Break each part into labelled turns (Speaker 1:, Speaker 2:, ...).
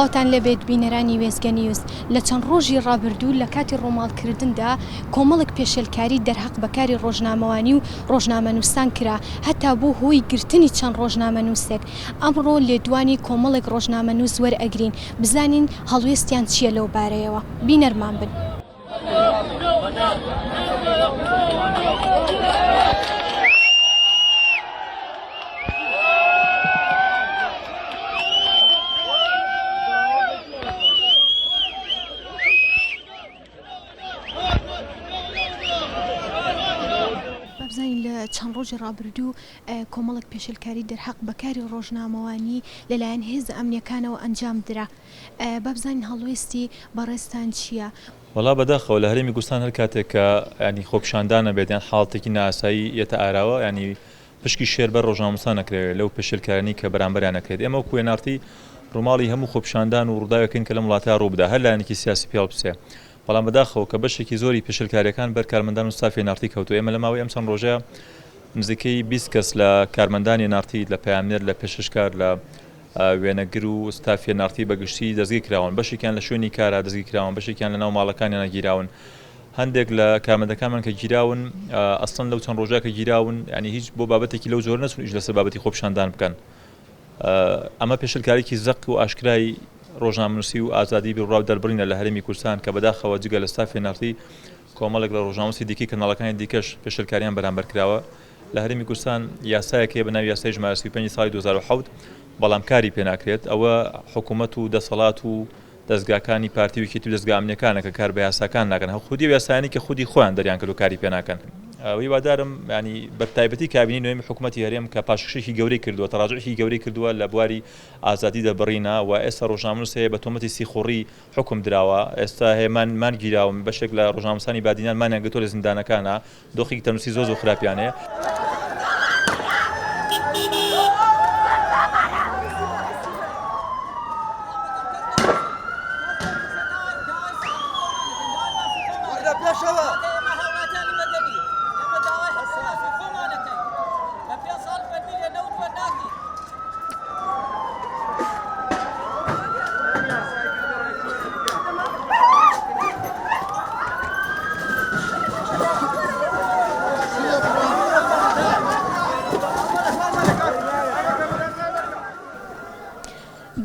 Speaker 1: باوتان لەبێت بینەرانی وێزگە نیوز لە چەند ڕۆژی ڕابردوو لە کاتی ڕۆماڵکردندا کۆمەڵێک پێشێلکاری دەرهەق بەکاری ڕۆژنامەوانی و ڕۆژنامەنووسان کرا هەتا بۆ هۆی گرتنی چەند ڕۆژنامەنووسێک. ئەمڕۆ لێدوانی کۆمەڵێک ڕۆژنامەنووس وەرئەگرین بزانین هەڵوێستیان چییە لەو بارەیەوە. بینەرمان بن. لە چەند ڕۆژی ڕابردوو کۆمەڵێک پێشێلکاری دەرهەق بەکاری ڕۆژنامەوانی لەلایەن هێز ئەمنیەکانەوە ئەنجام درا. بابزانین هەڵوێستی بەڕێستان چییە؟
Speaker 2: وەڵا بەداخەوە لە هەرێمی کوردستان هەر کاتێک کە ینی خۆپیشاندانە بێت یان حاڵەتێکی ناسایی یەتە ئاراوە ینی پشکی شێر بەر ڕۆژنامەنووسان نەکرێت لەو پێشێلکارانی کە بەرامبەریان نەکرێت. ئێمە وەکو وێنارتی ڕووماڵی هەموو خۆپیشاندان و ڕووداوەکەین کە لە وڵاتە ڕووبدا هەر لایەنێکی سیاسی پێڵ بچێ. بەڵام بەداخەوە کە بەشێکی زۆری پێشێلکاریەکان بەر کارمەندان و ستافی نارتی کەوتو. ئێمە لە ماوەی ئەم چەند ڕۆژەیە نزیکەی 20 کەس لە کارمەندانی نارتی لە پەیامنێر لە پێشکار لە وێنەگر و ستافی نارتی بەگشتی دەستگیر کراون. بەشێکیان لە شوێنی کارا دەستگیر کراون، بەشێکیان لە ناو ماڵەکانیان گیراون. هەندێک لە کارمەندەکانمان کە گیراون ئەسڵەن لەو چەند ڕۆژە کە گیراون ینی هیچ بۆ بابەتێکی لەو زۆر نەچون ئیش لەسەر بابەتی خۆپیشاندان بکەن. ئەمە پێشێلکارێکی زەق و ئاشکرای ڕۆژنامەنووسی و ئازادی بڕاو دەربڕینە لە هەرێمی کوردستان کە بەداخەوە جگە لە ستافی نارتی کۆمەڵێک لە ڕۆژنامەنووسی دیکەی کەناڵەکانی دیکەش پێشێلکاریان بەرامبەر کراوە. لە هەرێمی کوردستان یاسایەکەیە بە ناوی یاسای ژمارە 35 ساڵی 2007 بەڵام کاری پێ ناکرێت. ئەوە حکوومەت و دەسەڵات و دەستگاکانی پارتی و یەکێتی و دەستگا ئەمنیەکانە کە کار بە یاساکان ناکەن خودی و یاسایانی کە خودی خۆیان دەریان کرد و کاری پێ ناکەن. هیوادارم ینی بەتایبەتی کابینی نوێمی حکوومەتی هەرێم کە پاشخشێکی گەورەی کردووە تەڕاجعێکی گەورەی کردووە لە بواری ئازادی دەبڕینە و ئێستا ڕۆژنامەنووس هەیە بە تۆمەتی سیخوڕی حکم دراوە. ئێستا هەیەمان گیراون بەشێک لە ڕۆژنامەنووسانی بادینان مانیان گرتووە لە زیندانەکانە دۆخێکی تەنووسی زۆر خراپیانەیە.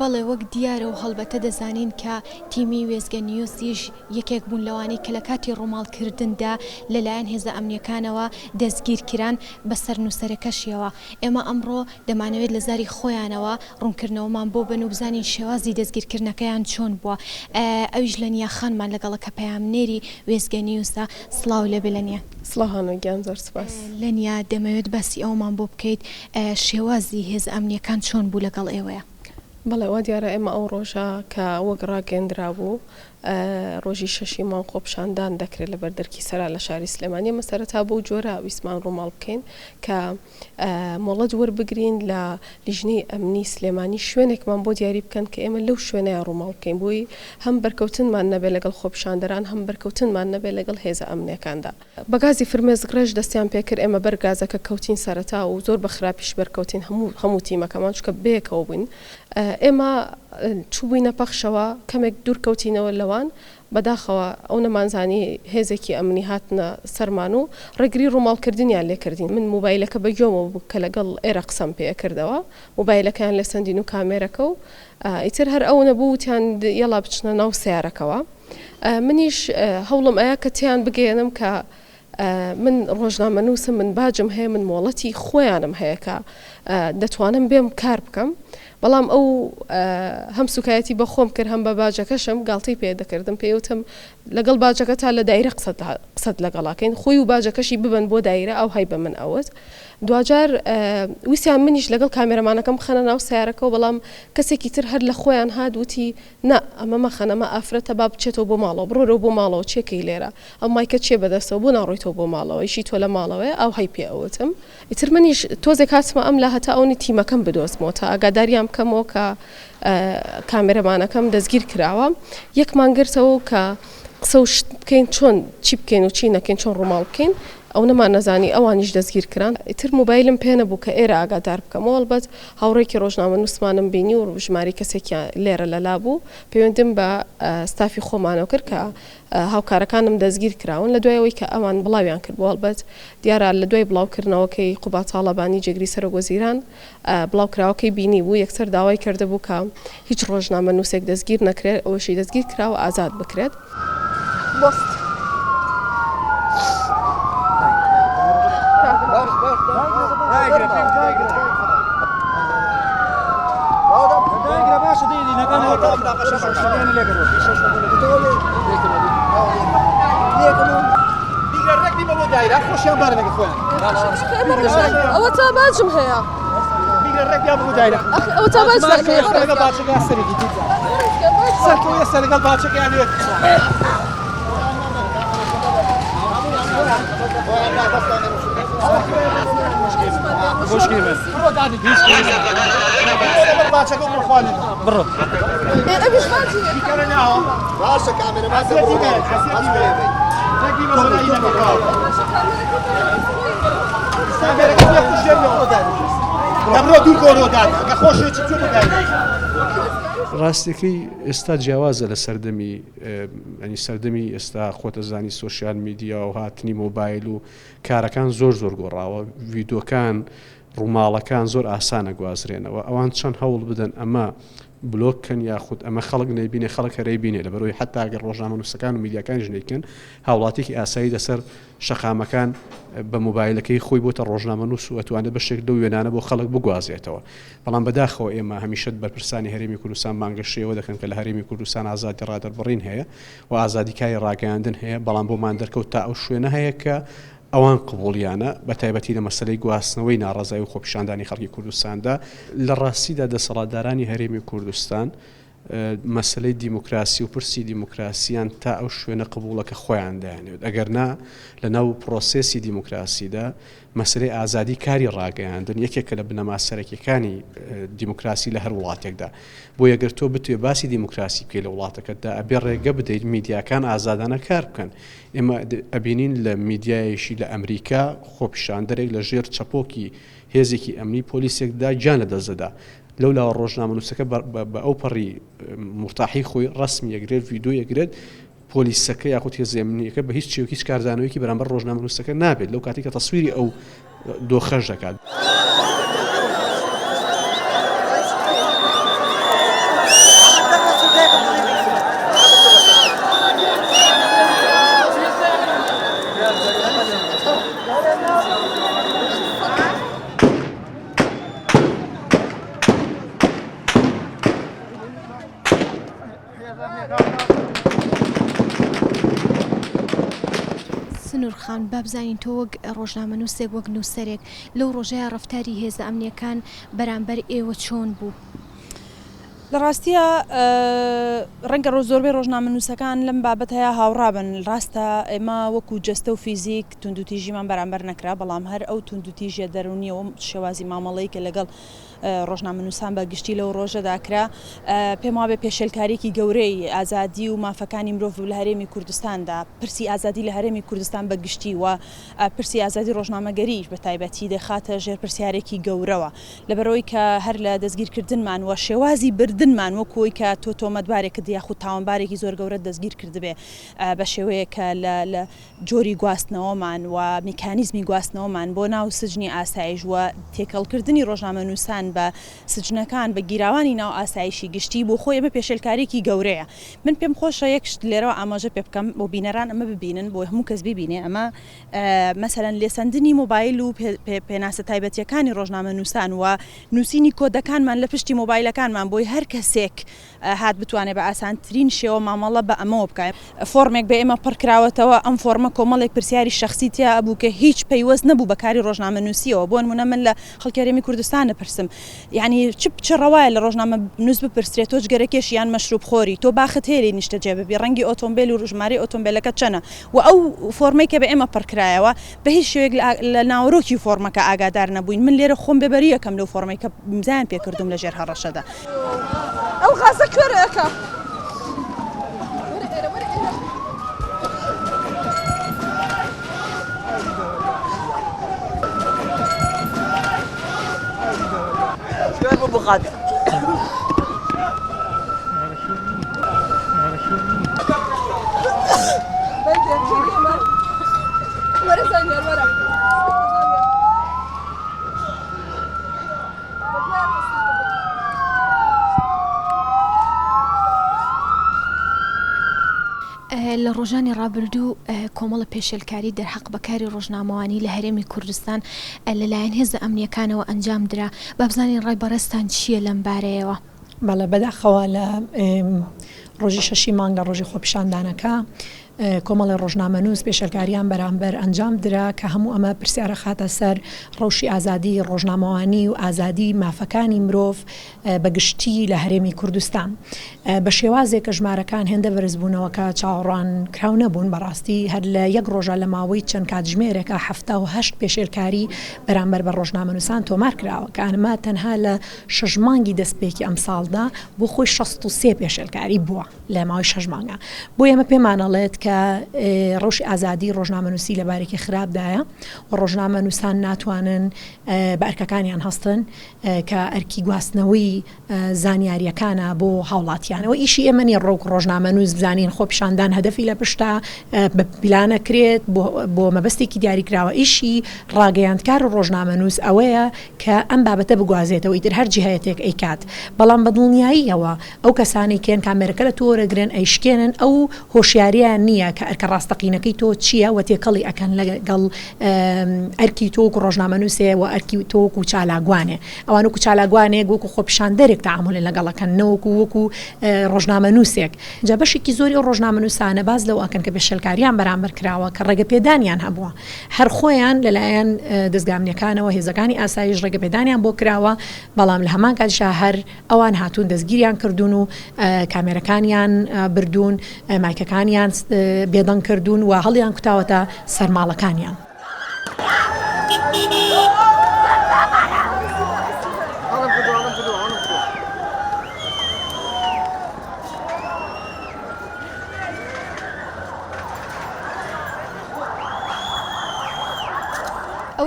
Speaker 1: بەڵێ وەک دیارە و هەڵبەتە دەزانین کە تیمی وێزگە نیوزیش یەکێک بوون لەوانی کە لە کاتی ڕۆماڵکردندا لەلایەن هێزە ئەمنیەکانەوە دەستگیرکران بەسەر نووسەرەکەشیەوە. ئێمە ئەمڕۆ دەمانەوێت لە زاری خۆیانەوە ڕوونکردنەوەمان بۆ بن و بزانین شێوازی دەستگیرکردنەکەیان چۆن بووە. ئەویش لە نیاخانمان لەگەڵە کە پەیامنێری وێزگە نیوزە سڵاو لێبێ لەنیە.
Speaker 3: سڵاوانە گیان زۆر سپاس.
Speaker 1: لەنیا دەمەوێت باسی ئەومان بۆ بکەیت شێوازی هێز ئەمنیەکان چۆن بوو لەگەڵ ئێوەیە.
Speaker 3: بەڵێ وا دیارە ئێمە ئەو ڕۆژە کە وەک ڕاگەندرا بوو ڕۆژی شەشی مانگ خۆپیشاندان دەکرێت لە بەردەرکی سەرا لە شاری سلێمانی مەسەرەتا بۆ جۆرە ویسمان ڕۆماڵ بکەین کە مۆڵەت وەربگرین لە لیژنەی ئەمنی سلێمانی شوێنێکمان بۆ دیاری بکەن کە ئێمە لەو شوێنەیە ڕۆماڵ بکەین بۆی هەم بەرکەوتنمان نەبێت لەگەڵ خۆپیشاندەران هەم بەرکەوتنمان نەبێت لەگەڵ هێزە ئەمنیەکاندا. بەگازی فرمێزگرەش دەستیان پێکرد ئێمە بەرگازەکە کەوتین سەرەتا و زۆر بە خراپیش بەرکەوتین هەموو تیمەکەمان چکە بەیەکەوە بووین. ئێمە چوبووینە پەخشەوە کەمێک دوورکەوتینەوە لەوان بەداخەوە ئەو نەمانزانی هێزێکی ئەمنی هاتنە سەرمان و ڕێگری ڕووماڵکردنیان لێکردین. من موبایلەکە بەگوێمەوە بوو کە لەگەڵ ئێرە قسەم پێکردەوە مۆبایلەکەیان لە سندین و کامێرەکە و ئیتر هەر ئەو نەبوو وتیان یەڵا بچنە ناو سیارەکەەوە. منیش هەوڵم ئەیە کە تیان بگەێنم کە من ڕۆژنامەنووسم من باجم هەیە من مۆڵەتی خۆیانم هەیە کە دەتوانم بێم کار بکەم. بەڵام ئەو هەم سوکایەتی بە خۆم کرد هەم بە باجەکەشم گاڵتەی پێ دەکردم پێوتم لەگەڵ باجەکە تا لە دایرە قسەت لەگەڵاکەین خۆی و باجەکەشی ببن بۆ دایرە ئەو هەی بە من ئەوت. دوجار ویسیان منیش لەگەڵ کامێرەمانەکەم خەنە ناو سیارەکەەوە بەڵام کەسێکی تر هەر لە خۆیان هات وتی نا ئەمە مەخەنەمە ئافرەتە با بچێتەوە بۆ ماڵەوە بڕۆرە بۆ ماڵەوە چێکەی لێرە ئەم مایکە چێ بەدەستەوە بۆ ناڕۆیتەوە بۆ ماڵەوە ئیشی تۆ لە ماڵەوەی ئەو هەی پێ ئەوتم. ئیتر منیش تۆزێک هاتمە ئەم لا هەتا ئەوی تیمەکەم بدۆزمەوە تا ئاگاداریان بکەمەوە کە کامێرەمانەکەم دەستگیر کراوە. یەکمان گرتەوە کە قسە و بکەین چۆن چی بکەین و چی نەکەین چۆن ڕووماڵ بکەین. ئەو نەمان نەزانی ئەوانیش دەستگیر کران ئیتر موبایلم پێ نەبوو کە ئێرە ئاگادار بکەمەوە ئەلبەت هاوڕێکی ڕۆژنامە نووسمانم بینی و ژماری کەسێکی لێرە لەلا بوو پەیوەندیم بە ستافی خۆمانەوە کرد کە هاوکارەکانم دەستگیر کراون لە دوایەوەی کە ئەوان بڵاویان کرد بۆ ئەلبەت دیارە لە دوای بڵاوکردنەوەکەی قوبات تاڵەبانی جێگری سەرۆگۆزیران بڵاوکراوەکەی بینی بوو یەکسەر داوای کرده بوو کە هیچ ڕۆژنامە نووسێک دەستگیر نەکرێت ئەوەشی دەستگیر کراوە ئازاد بکرێت.
Speaker 4: ئەوە تا باجم هەیە ئەوە تا باج
Speaker 5: سەرگەڵ باچەکەیان لێت بڕۆ باشە کامێرە
Speaker 6: ڕاستەکەی ئێستا جیاوازە لە سەردەمی ئەنی سەردەمی ئێستا خۆتەزانی سوۆسیال میدیا و هاتنی مۆبایل و کارەکان زۆر گۆڕاوە ڤیدۆکان ڕووماڵەکان زۆر ئاسانە گوازرێنەوە ئەوان چەند هەوڵ بدەن ئەمە بلۆککەن یاخود ئەمە خەڵک نەیبینێ خەڵک هەرەی بینێ لە بەرەوەی حتا ئەگەر ڕۆژنامە نووسەکان و میدیاکانی ژنێکن هاوڵاتێکی ئاسایی لەسەر شەقامەکان بە مۆبایلەکەی خۆی بۆتە ڕۆژنامە نووس و ئەتوانێت بەشێک لەو وێنانە بۆ خەڵک بگوازێتەوە بەڵام بەداخەوە ئێمە هەمیشە بەرپرسانی هەرێمی کوردستان مانگەشتەوە دەکەن کە لە هەرێمی کوردستان ئازادی ڕادەربڕین هەیە و ئازادیکاری ڕاگەیاندن هەیە بەڵام بۆمان دەرکەوت تا ئەو شوێنە هەیە کە ئەوان قبوڵیانە بە تایبەتی لە مەسلەی گواستنەوەی ناڕازایی و خۆپیشاندانی خەڵکی کوردستاندا لە ڕاستیدا دەسەڵاتدارانی هەرێمی کوردستان مەسلەی دیموکراسی و پرسی دیموکراسیان تا ئەو شوێنە قبوڵەکە خۆیان دایانێت ئەگەر نا لە ناو پرۆسێسی دیموکراسیدا مەسلەی ئازادی کاری ڕاگەیاندن یەکێکە لە بنەما سەرەکیەکانی دیموکراسی لە هەر وڵاتێکدا بۆ یەگەر تۆ بتوێ باسی دیموکراسی بکەی لە وڵاتەکەتدا ئەبێ ڕێگە بدەیت میدیاکان ئازادانە کار بکەن ئێمە ئەبینین لە میدیایشی لە ئەمریکا خۆپیشاندەرێک لە ژێر چەپۆکی هێزێکی ئەمنی پۆلیسێکدا گیان لەدەستدەدا لەو لاوە ڕۆژنامە نووسەکە بە ئەو پەڕی مرتاحی خۆی ڕسمی یەکرێت ڤیدۆ یەکرێت پۆلیسەکە یاخود هێزی ئەمنیەکە بە هیچ چێوکی هیچ کارزانەوەیکی بەرامبەر ڕۆژنامە نووسەکە نابێت لەو کاتی کە تەسویری ئەو دۆخەش دەکات.
Speaker 1: سنوورخان بابزانین تۆ وەک ڕۆژنامە نووسێک وەک نووسەرێک لەو ڕۆژەیە ڕەفتاری هێزە ئەمنیەکان بەرامبەر ئێوە چۆن بوو؟
Speaker 4: لە ڕاستیە ڕەنگە زۆربەی ڕۆژنامە نووسەکان لەم بابەت هەیە هاوڕابن ڕاستە ئێمە وەکو جەستە و فیزیک توندوتیژیمان بەرامبەر نەکرا بەڵام هەر ئەو توندوتیژە دەرونیەوە شێوازی مامەڵەی کە لەگەڵ ڕۆژنامە نووسان بە گشتی لەو ڕۆژەداکرا پێم وابێ پێشێلکاریکی گەورەی ئازادی و مافەکانی مرۆڤ لە هەرێمی کوردستاندا پرسی ئازادی لە هەرێمی کوردستان بە گشتی و پرسی ئازادی ڕۆژنامەگەریش بە تایبەتی دەخاتە ژێر پرسیارێکی گەورەوە لەبەرەوەی کە هەر لە دەستگیرکردنمان وە شێوازی بردنمان وەکوی کە تۆ تۆمەتبارێکت یاخود تاوانبارێکی زۆر گەورە دەستگیر کردبێ بە شێوەیەکە لە جۆری گواستنەوەمان و میکانیزمی گواستنەوەمان بۆ ناو سجنی ئاسایش و تێکەڵکردنی ڕۆژنامە نووسان بە سجنەکان بە گیراوانی ناو ئاسایشی گشتی بۆ خۆی ئەمە پێشێلکارێکی گەورەیە من پێم خۆشە یەکشت لێرەوە ئاماژە پێ بکەم بۆ بینەران ئەمە ببینن بۆ هەموو کەس ببینێ ئەمە مەسەلەن لێسەندنی مۆبایل و پێناسە تایبەتیەکانی ڕۆژنامە نووسان و نووسینی کۆدەکانمان لە پشتی مۆبایلەکانمان بۆی هەر کەسێک هات بتوانێت بە ئاسانترین شێوە مامەڵە بە ئەمەوە بکات فۆرمێک بە ئێمە پڕکراوەتەوە ئەم فۆرمە کۆمەڵێک پرسیاری شخصی تیا بوو کە هیچ پەیوەست نەبوو بەکاری ڕۆژنامە نووسیەوە بۆ نمونە من لە خەڵکی هەرێمی کوردستانە پرسم یعنی چ ڕەوایە لە ڕۆژنامە نووس بپرسرێت تۆ جگەرەکێش یان مەشروب خۆری تۆ باخت هێری نیشتە جێببی ڕەنگی ئۆتۆمبیل و ڕژمارەی ئۆتۆمبیلەکە چەنە و ئەو فۆرمەی کە بە ئێمە پڕکرایەوە بە هیچ شێوێک لە ناوەڕۆکی فۆرمەکە ئاگادار نەبووین من لێرە خۆم بێبەری یەکەم لەو فۆرمەی کە ئیمزایان پێکردوم لە ژێر هەڕەشەدا ئەو غازە کوێرەکە
Speaker 7: بخات
Speaker 1: لە ڕۆژانی ڕابردوو کۆمەڵە پێشێلکاری دەرحەق بەکاری ڕۆژنامەوانی لە هەرێمی کوردستان لەلایەن هێزە ئەمنیەکانەوە ئەنجام درا با بزانین ڕای بەڕێستان چییە لەم بارەیەوە؟
Speaker 8: بەڵێ بەداخەوە لە ڕۆژی شەشی مانگ لە ڕۆژی خۆپیشاندانەکە کۆمەڵی ڕۆژنامەنووس پێشەلکاریان بەرامبەر ئەنجام درا کە هەموو ئەمە پرسیارە خاتە سەر ڕەوشی ئازادی ڕۆژنامەوانی و ئازادی مافەکانی مرۆڤ بەگشتی لە هەرێمی کوردستان بە شێوازێک کە ژمارەکان هێندە بەرزبوونەوەکە چاوەڕوان کراو نەبوون بەڕاستی هەر لە یەک ڕۆژە لە ماوەی چەند کاتژمێرێکە 78 پێشێلکاری بەرامبەر بە ڕۆژنامەنووسان تۆمار کراوە کە ئەنما تەنها لە 6 مانگی دەستپێکی ئەم ساڵدا بۆ خۆی 63 پێشێلکاری بووە لە ماوەی 6 مانگە بۆ ئێمە پێمانەڵێت کە ڕەوشی ئازادی ڕۆژنامەنووسی لە بارێکی خراپدایە و ڕۆژنامەنووسان ناتوانن بە ئەرکەکانیان هەستن کە ئەرکی گواستنەوەی زانیاریەکانە بۆ هاوڵاتیانەوە ئیشی ئێمە نیە ڕۆک ڕۆژنامەنووس بزانین خۆپیشاندان هەدەفی لە پشتا بیلانەکرێت بۆ مەبەستێکی دیاریکراوە ئیشی ڕاگەیاندکار و ڕۆژنامەنووس ئەوەیە کە ئەم بابەتە بگوازێتەوە ئیتر هەر جیهەیەتێک ئەیکات بەڵام بەدڵنیاییەوە ئەو کەسانی کێن کامێرەکە لە تۆرەگرن ئەیشکێنن ئەو هۆشیاریان نییە کە ئەرکە ڕاستەقینەکەی تۆ چییە و تێکەڵی ئەکەن لەگەڵ ئەرکی تۆک و ڕۆژنامەنووسێ و ئەرکی تۆک و چالاگوانێ ئەوان وەکو چالاگوانێک وەکو خۆپیشاندەرێک تەعامل لەگەڵەکەن نەوەکو وەکو ڕۆژنامەنووسێک جا بەشێکی زۆری ئەو ڕۆژنامەنووسانە باز لەو ئەکەن کە پێشەلکاریان بەرامبەر کراوە کە ڕێگەپێدانیان هەبووە هەر خۆیان لەلایەن دەستگامنیەکانەوە هێزەکانی ئاسایش ڕێگەپێدانیان بۆ کراوە بەڵام لە هەمان کاتیشا هەر ئەوان هاتوون دەستگیریان کردوون و کامێرەکانیان بردوون مایکەکانیان بێدەنگ کردوون و هەڵیان کوتاوەتە سەرماڵەکانیان.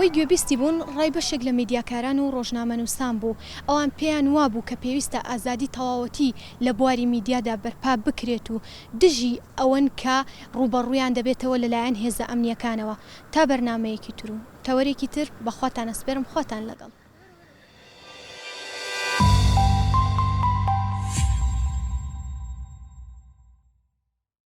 Speaker 1: ئەوەی گوێبیستی بوون ڕای بەشێک لە میدیاکاران و ڕۆژنامەنووسان بوو ئەوان پێیان وابوو کە پێویستە ئازادی تەواوەتی لە بواری میدیادا بەرپا بکرێت و دژی ئەوەن کە ڕوبەڕوویان دەبێتەوە لەلایەن هێزە ئەمنیەکانەوە تا بەرنامەیەکی تر و تەوەرێکی تر بەخواتان ئەسپێرم خۆتان لەگەڵ.